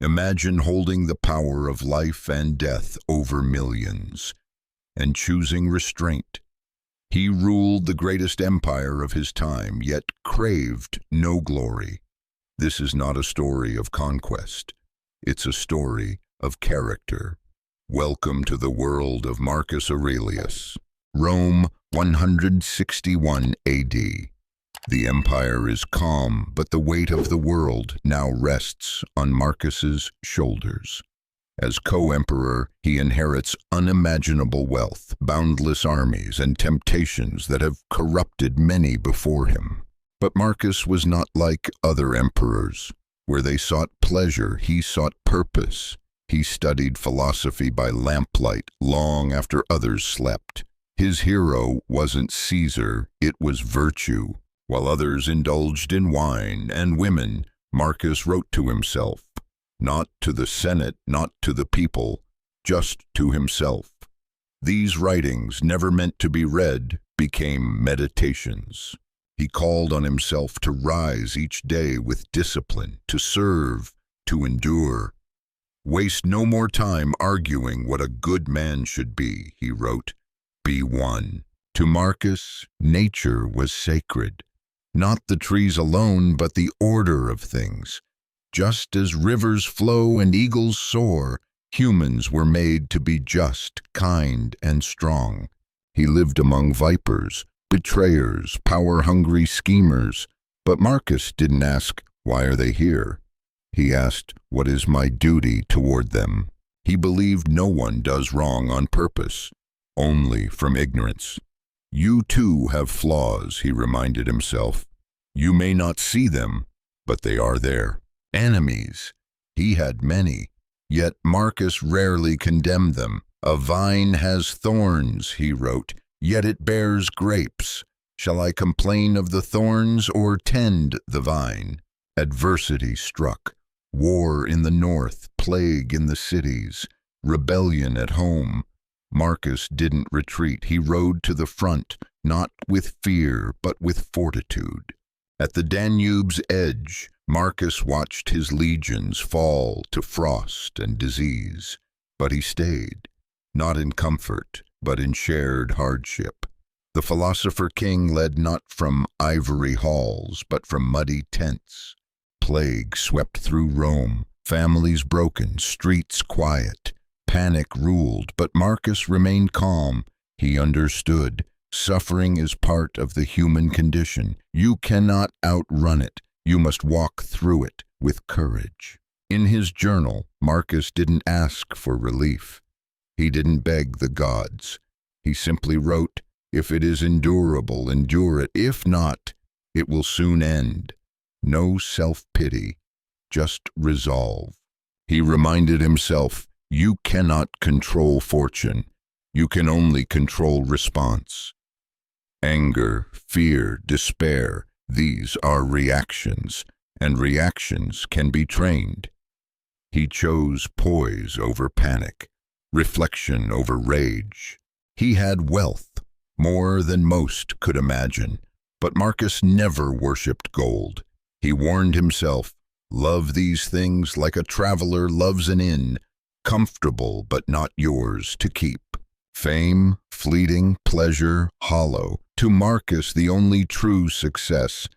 Imagine holding the power of life and death over millions, and choosing restraint. He ruled the greatest empire of his time, yet craved no glory. This is not a story of conquest. It's a story of character. Welcome to the world of Marcus Aurelius. Rome, 161 AD. The empire is calm, but the weight of the world now rests on Marcus's shoulders. As co-emperor, he inherits unimaginable wealth, boundless armies, and temptations that have corrupted many before him. But Marcus was not like other emperors. Where they sought pleasure, he sought purpose. He studied philosophy by lamplight long after others slept. His hero wasn't Caesar, it was virtue. While others indulged in wine and women, Marcus wrote to himself. Not to the Senate, not to the people, just to himself. These writings, never meant to be read, became meditations. He called on himself to rise each day with discipline, to serve, to endure. Waste no more time arguing what a good man should be, he wrote. Be one. To Marcus, nature was sacred. Not the trees alone, but the order of things. Just as rivers flow and eagles soar, humans were made to be just, kind, and strong. He lived among vipers, betrayers, power-hungry schemers. But Marcus didn't ask, "Why are they here?" He asked, "What is my duty toward them?" He believed no one does wrong on purpose, only from ignorance. You too have flaws, he reminded himself. You may not see them, but they are there. Enemies. He had many, yet Marcus rarely condemned them. A vine has thorns, he wrote, yet it bears grapes. Shall I complain of the thorns or tend the vine? Adversity struck. War in the north, plague in the cities, rebellion at home. Marcus didn't retreat. He rode to the front, not with fear, but with fortitude. At the Danube's edge, Marcus watched his legions fall to frost and disease. But he stayed, not in comfort, but in shared hardship. The philosopher king led not from ivory halls, but from muddy tents. Plague swept through Rome, families broken, streets quiet. Panic ruled, but Marcus remained calm. He understood. Suffering is part of the human condition. You cannot outrun it. You must walk through it with courage. In his journal, Marcus didn't ask for relief. He didn't beg the gods. He simply wrote, "If it is endurable, endure it. If not, it will soon end." No self-pity, just resolve. He reminded himself, you cannot control fortune. You can only control response. Anger, fear, despair, these are reactions, and reactions can be trained. He chose poise over panic, reflection over rage. He had wealth, more than most could imagine, but Marcus never worshipped gold. He warned himself, love these things like a traveler loves an inn, comfortable but not yours to keep. Fame, fleeting, pleasure, hollow. To Marcus, the only true success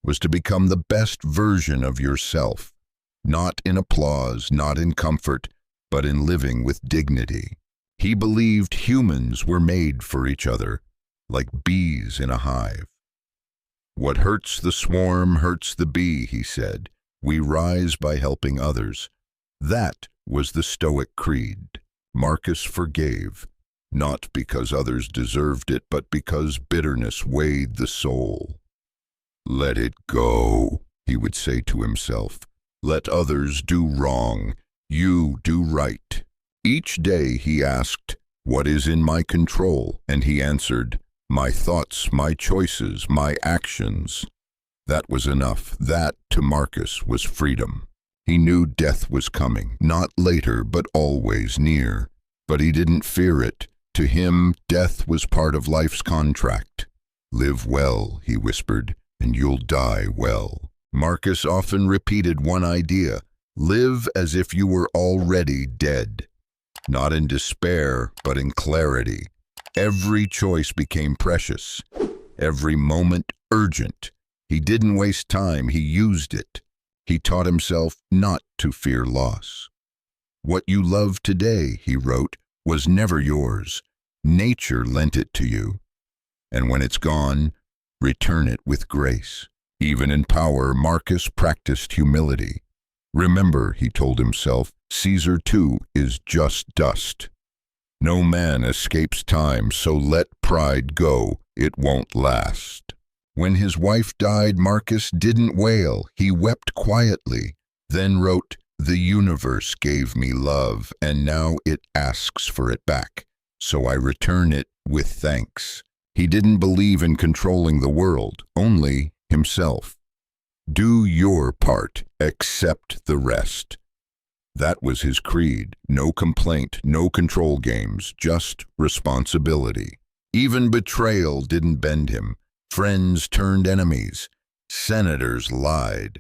was to become the best version of yourself, not in applause, not in comfort, but in living with dignity. He believed humans were made for each other, like bees in a hive. What hurts the swarm hurts the bee, he said. We rise by helping others. That was the Stoic creed. Marcus forgave, not because others deserved it, but because bitterness weighed the soul. Let it go, he would say to himself. Let others do wrong. You do right. Each day he asked, what is in my control? And he answered, my thoughts, my choices, my actions. That was enough. That, to Marcus, was freedom. He knew death was coming, not later, but always near. But he didn't fear it. To him, death was part of life's contract. Live well, he whispered, and you'll die well. Marcus often repeated one idea. Live as if you were already dead, not in despair, but in clarity. Every choice became precious, every moment urgent. He didn't waste time, he used it. He taught himself not to fear loss. What you love today, he wrote, was never yours. Nature lent it to you. And when it's gone, return it with grace. Even in power, Marcus practiced humility. Remember, he told himself, Caesar too is just dust. No man escapes time, so let pride go, it won't last. When his wife died, Marcus didn't wail, he wept quietly, then wrote, "The universe gave me love, and now it asks for it back, so I return it with thanks." He didn't believe in controlling the world, only himself. Do your part, accept the rest. That was his creed. No complaint, no control games, just responsibility. Even betrayal didn't bend him. Friends turned enemies. Senators lied.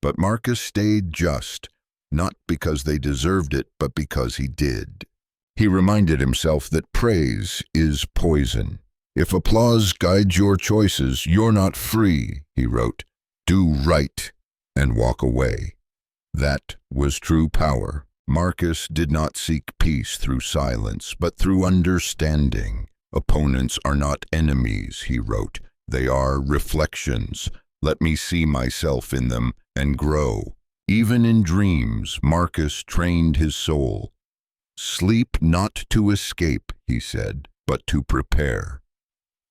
But Marcus stayed just, not because they deserved it, but because he did. He reminded himself that praise is poison. If applause guides your choices, you're not free, he wrote. Do right and walk away. That was true power. Marcus did not seek peace through silence, but through understanding. Opponents are not enemies, he wrote. They are reflections. Let me see myself in them and grow. Even in dreams, Marcus trained his soul. Sleep not to escape, he said, but to prepare.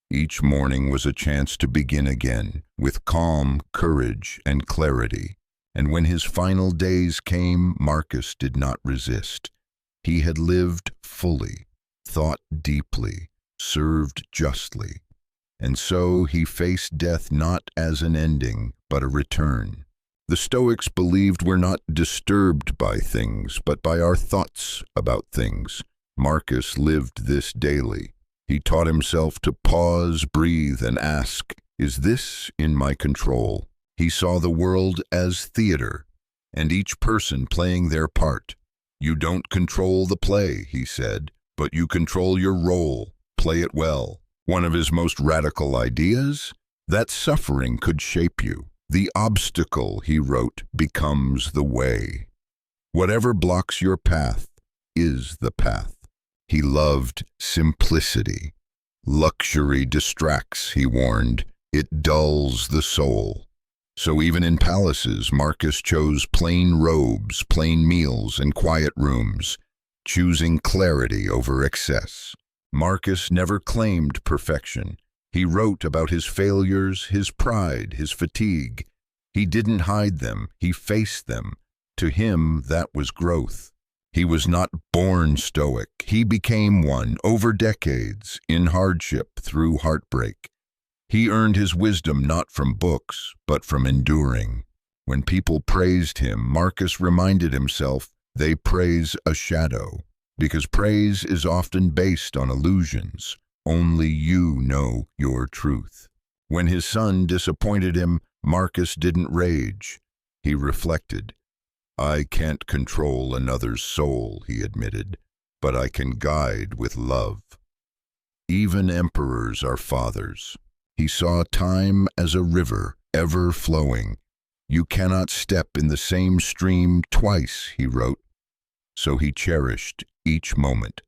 Each morning was a chance to begin again, with calm, courage, and clarity. And when his final days came, Marcus did not resist. He had lived fully, thought deeply, served justly. And so he faced death not as an ending, but a return. The Stoics believed we're not disturbed by things, but by our thoughts about things. Marcus lived this daily. He taught himself to pause, breathe, and ask, is this in my control? He saw the world as theater, and each person playing their part. You don't control the play, he said, but you control your role. Play it well. One of his most radical ideas? That suffering could shape you. The obstacle, he wrote, becomes the way. Whatever blocks your path is the path. He loved simplicity. Luxury distracts, he warned. It dulls the soul. So even in palaces, Marcus chose plain robes, plain meals, and quiet rooms, choosing clarity over excess. Marcus never claimed perfection. He wrote about his failures, his pride, his fatigue. He didn't hide them, he faced them. To him, that was growth. He was not born stoic. He became one over decades, in hardship, through heartbreak. He earned his wisdom not from books, but from enduring. When people praised him, Marcus reminded himself they praise a shadow, because praise is often based on illusions. Only you know your truth. When his son disappointed him, Marcus didn't rage. He reflected. I can't control another's soul, he admitted, but I can guide with love. Even emperors are fathers. He saw time as a river, ever flowing. You cannot step in the same stream twice, he wrote. So he cherished each moment.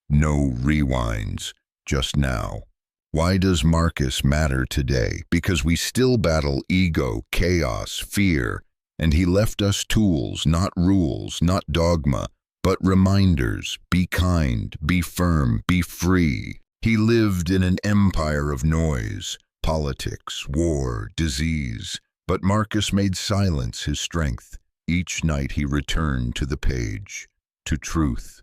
No rewinds, just now. Why does Marcus matter today? Because we still battle ego, chaos, fear, and he left us tools, not rules, not dogma, but reminders. Be kind, be firm, be free. He lived in an empire of noise, politics, war, disease, but Marcus made silence his strength. Each night he returned to the page, to truth,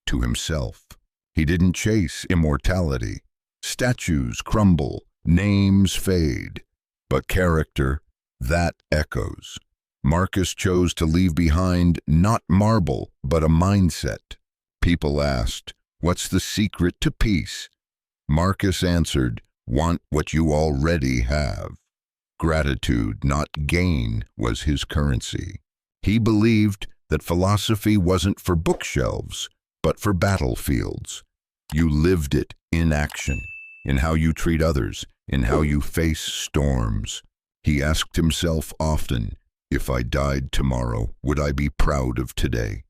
to himself. He didn't chase immortality. Statues crumble, names fade, but character, that echoes. Marcus chose to leave behind not marble, but a mindset. People asked, what's the secret to peace? Marcus answered, want what you already have. Gratitude, not gain, was his currency. He believed that philosophy wasn't for bookshelves, but for battlefields. You lived it in action, in how you treat others, in how you face storms. He asked himself often, if I died tomorrow, would I be proud of today?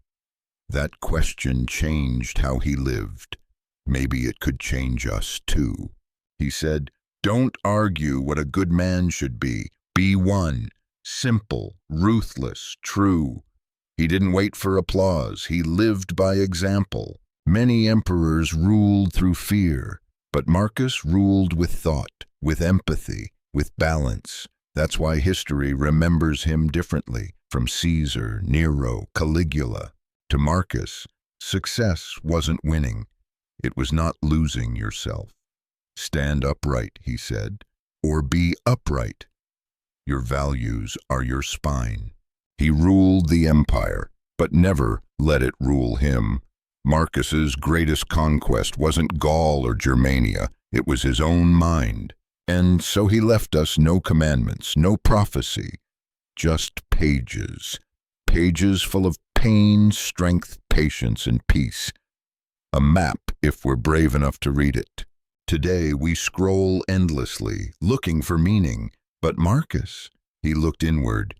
That question changed how he lived. Maybe it could change us too. He said, don't argue what a good man should be. Be one, simple, ruthless, true. He didn't wait for applause. He lived by example. Many emperors ruled through fear, but Marcus ruled with thought, with empathy, with balance. That's why history remembers him differently. From Caesar, Nero, Caligula, to Marcus, success wasn't winning. It was not losing yourself. Stand upright, he said, or be upright. Your values are your spine. He ruled the empire, but never let it rule him. Marcus's greatest conquest wasn't Gaul or Germania, it was his own mind. And so he left us no commandments, no prophecy, just pages. Pages full of pain, strength, patience, and peace. A map if we're brave enough to read it. Today we scroll endlessly, looking for meaning. But Marcus, he looked inward.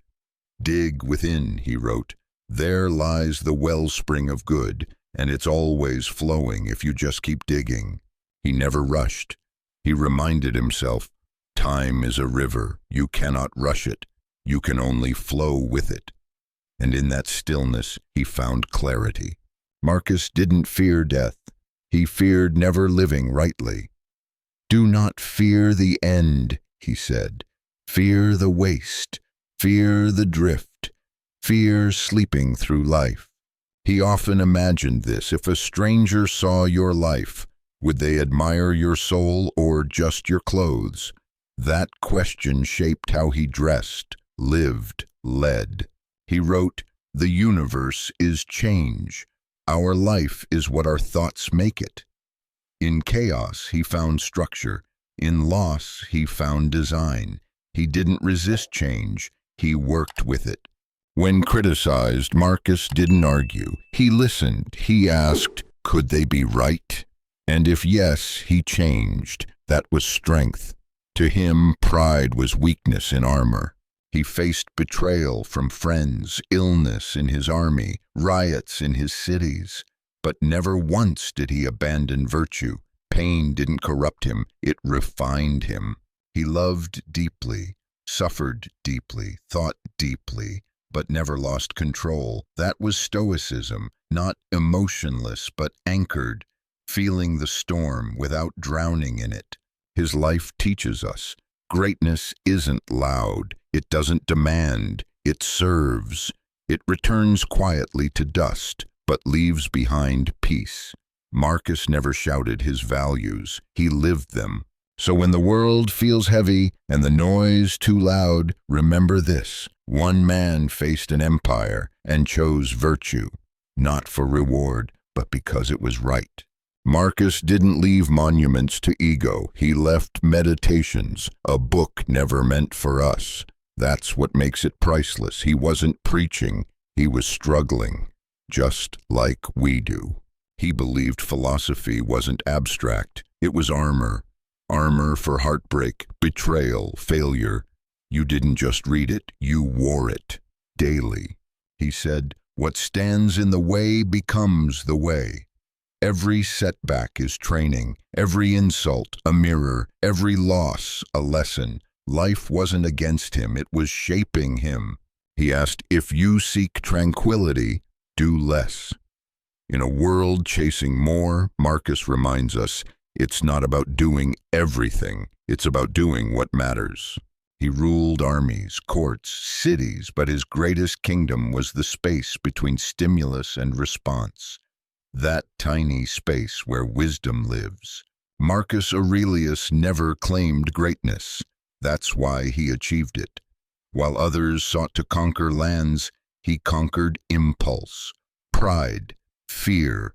Dig within, he wrote. There lies the wellspring of good, and it's always flowing if you just keep digging. He never rushed. He reminded himself, time is a river, you cannot rush it, you can only flow with it. And in that stillness, he found clarity. Marcus didn't fear death. He feared never living rightly. Do not fear the end, he said. Fear the waste. Fear the drift. Fear sleeping through life. He often imagined this. If a stranger saw your life, would they admire your soul or just your clothes? That question shaped how he dressed, lived, led. He wrote, the universe is change. Our life is what our thoughts make it. In chaos, he found structure. In loss, he found design. He didn't resist change. He worked with it. When criticized, Marcus didn't argue. He listened. He asked, could they be right? And if yes, he changed. That was strength. To him, pride was weakness in armor. He faced betrayal from friends, illness in his army, riots in his cities. But never once did he abandon virtue. Pain didn't corrupt him, it refined him. He loved deeply, suffered deeply, thought deeply, but never lost control. That was stoicism, not emotionless, but anchored, feeling the storm without drowning in it. His life teaches us, greatness isn't loud, it doesn't demand, it serves. It returns quietly to dust, but leaves behind peace. Marcus never shouted his values, he lived them. So when the world feels heavy and the noise too loud, remember this. One man faced an empire and chose virtue, not for reward, but because it was right. Marcus didn't leave monuments to ego. He left meditations, a book never meant for us. That's what makes it priceless. He wasn't preaching, he was struggling, just like we do. He believed philosophy wasn't abstract, it was armor. Armor for heartbreak, betrayal, failure. You didn't just read it, you wore it daily. He said, what stands in the way becomes the way. Every setback is training, every insult a mirror, every loss a lesson. Life wasn't against him, it was shaping him. He asked, if you seek tranquility, do less. In a world chasing more, Marcus reminds us, it's not about doing everything, it's about doing what matters. He ruled armies, courts, cities, but his greatest kingdom was the space between stimulus and response. That tiny space where wisdom lives. Marcus Aurelius never claimed greatness. That's why he achieved it. While others sought to conquer lands, he conquered impulse, pride, fear.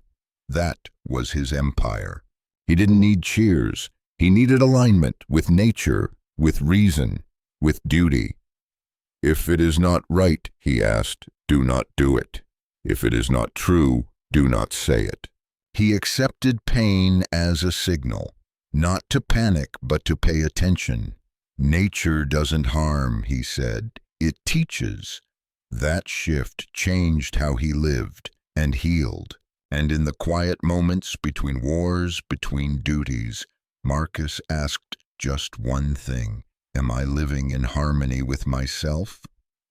That was his empire. He didn't need cheers. He needed alignment with nature, with reason, with duty. If it is not right, he asked, do not do it. If it is not true, do not say it. He accepted pain as a signal, not to panic, but to pay attention. Nature doesn't harm, he said, it teaches. That shift changed how he lived and healed. And in the quiet moments between wars, between duties, Marcus asked just one thing: am I living in harmony with myself?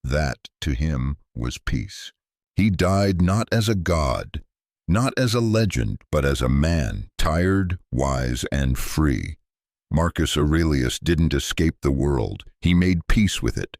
That, to him, was peace. He died not as a god, not as a legend, but as a man, tired, wise, and free. Marcus Aurelius didn't escape the world. He made peace with it.